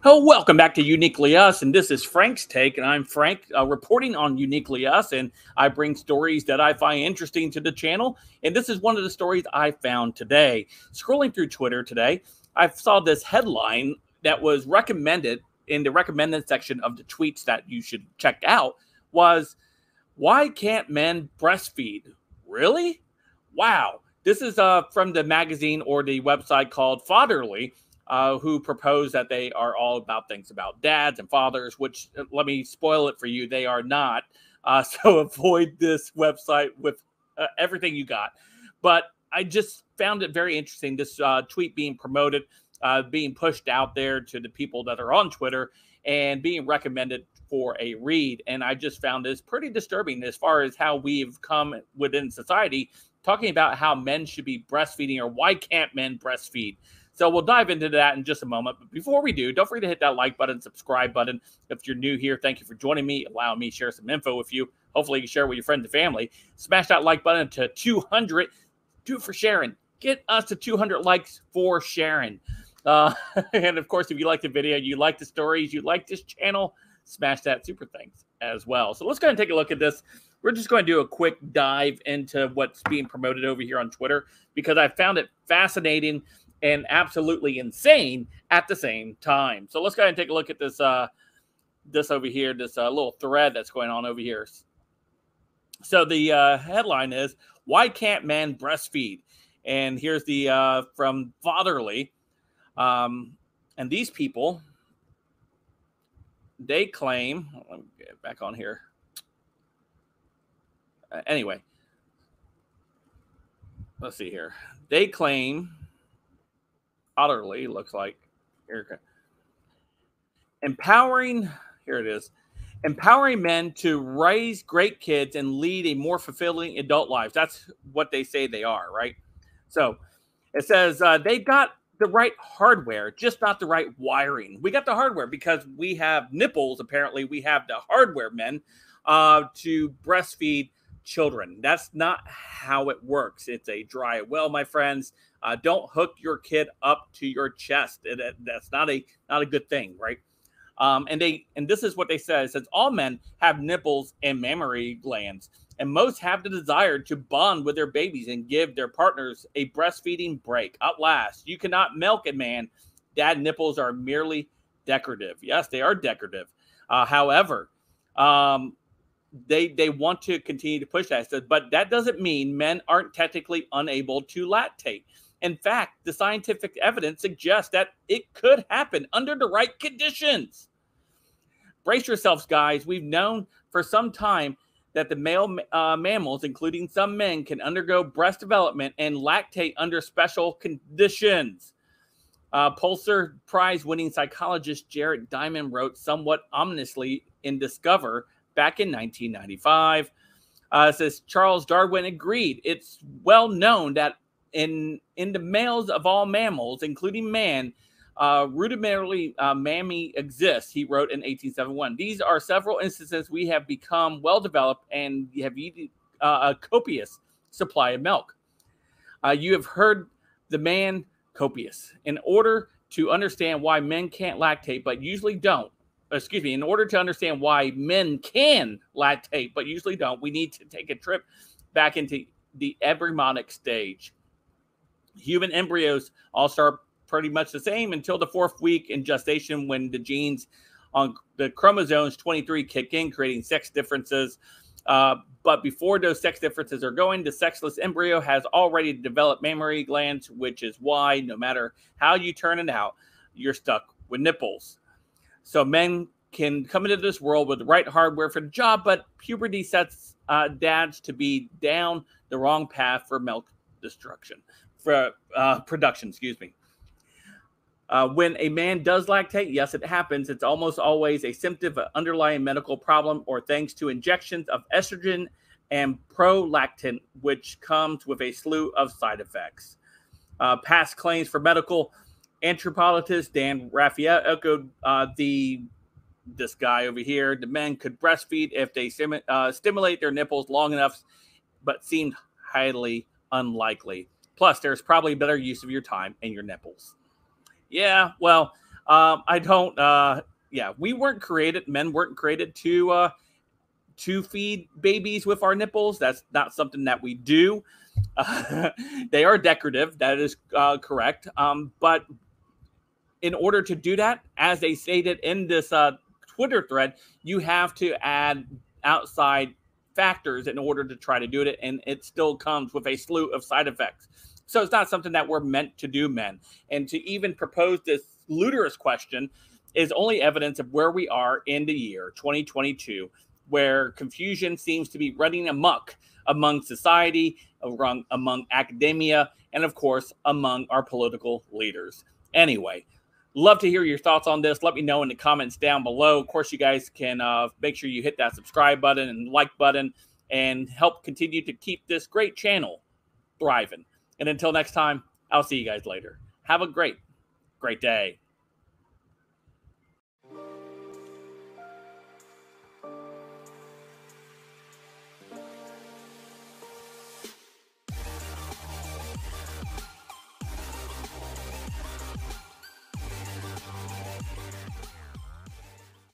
Oh, welcome back to Uniquely Us, and this is Frank's Take, and I'm Frank, reporting on Uniquely Us, and I bring stories that I find interesting to the channel, and this is one of the stories I found today. Scrolling through Twitter today, I saw this headline that was recommended in the recommended section of the tweets that you should check out was, "Why can't men breastfeed?" Really? Wow. This is from the magazine or the website called Fatherly, who propose that they are all about things about dads and fathers, which, let me spoil it for you, they are not. So avoid this website with everything you got. But I just found it very interesting, this tweet being promoted, being pushed out there to the people that are on Twitter and being recommended for a read. And I just found this pretty disturbing as far as how we've come within society, talking about how men should be breastfeeding or why can't men breastfeed. So we'll dive into that in just a moment. But before we do, don't forget to hit that like button, subscribe button. If you're new here, thank you for joining me, allowing me to share some info with you. Hopefully you can share it with your friends and family. Smash that like button to 200. Do it for sharing. Get us to 200 likes for sharing. And of course, if you like the video, you like the stories, you like this channel, smash that super thanks as well. So let's go ahead and take a look at this. We're just going to do a quick dive into what's being promoted over here on Twitter because I found it fascinating and absolutely insane at the same time. So let's go ahead and take a look at this this over here, this little thread that's going on over here. So the headline is, "Why can't men breastfeed?" And here's the from Fatherly. And these people, they claim, let me get back on here. Anyway, let's see here. They claim, utterly, looks like, here, here it is, empowering men to raise great kids and lead a more fulfilling adult lives. That's what they say they are, right? So it says they got the right hardware, just not the right wiring. We got the hardware because we have nipples. Apparently, we have the hardware, men, to breastfeed children. That's not how it works. It's a dry well, my friends. Don't hook your kid up to your chest. That's not a good thing, right? And this is what they say. It says all men have nipples and mammary glands, and most have the desire to bond with their babies and give their partners a breastfeeding break. At last, you cannot milk a man. Dad nipples are merely decorative. Yes, they are decorative. However, they want to continue to push that. But that doesn't mean men aren't technically unable to lactate. In fact, the scientific evidence suggests that it could happen under the right conditions. Brace yourselves, guys. We've known for some time that the male mammals, including some men, can undergo breast development and lactate under special conditions. Pulitzer Prize-winning psychologist Jared Diamond wrote somewhat ominously in Discover back in 1995. It says Charles Darwin agreed. It's well known that in the males of all mammals, including man, rudimentary mammy exists, he wrote in 1871. These are several instances we have become well-developed and have eaten a copious supply of milk. You have heard the man copious. In order to understand why men can't lactate but usually don't, in order to understand why men can lactate but usually don't, we need to take a trip back into the embryonic stage. Human embryos all start pretty much the same until the 4th week in gestation, when the genes on the chromosomes 23 kick in, creating sex differences. But before those sex differences are going, the sexless embryo has already developed mammary glands, which is why no matter how you turn it out, you're stuck with nipples. So men can come into this world with the right hardware for the job, but puberty sets dads to be down the wrong path for milk production. When a man does lactate, yes, it happens. It's almost always a symptom of an underlying medical problem or thanks to injections of estrogen and prolactin, which comes with a slew of side effects. Past claims for medical anthropologist Dan Raphael echoed this guy over here. The men could breastfeed if they stimulate their nipples long enough, but seemed highly unlikely. Plus, there's probably better use of your time and your nipples. Yeah, well, I don't. Yeah, we weren't created. Men weren't created to feed babies with our nipples. That's not something that we do. They are decorative. That is correct. But in order to do that, as they stated in this Twitter thread, you have to add outside factors in order to try to do it, and it still comes with a slew of side effects. So it's not something that we're meant to do, men. And to even propose this ludicrous question is only evidence of where we are in the year 2022, where confusion seems to be running amok among society, among academia, and of course, among our political leaders. Anyway, love to hear your thoughts on this. Let me know in the comments down below. Of course, you guys can make sure you hit that subscribe button and like button and help continue to keep this great channel thriving. And until next time, I'll see you guys later. Have a great day.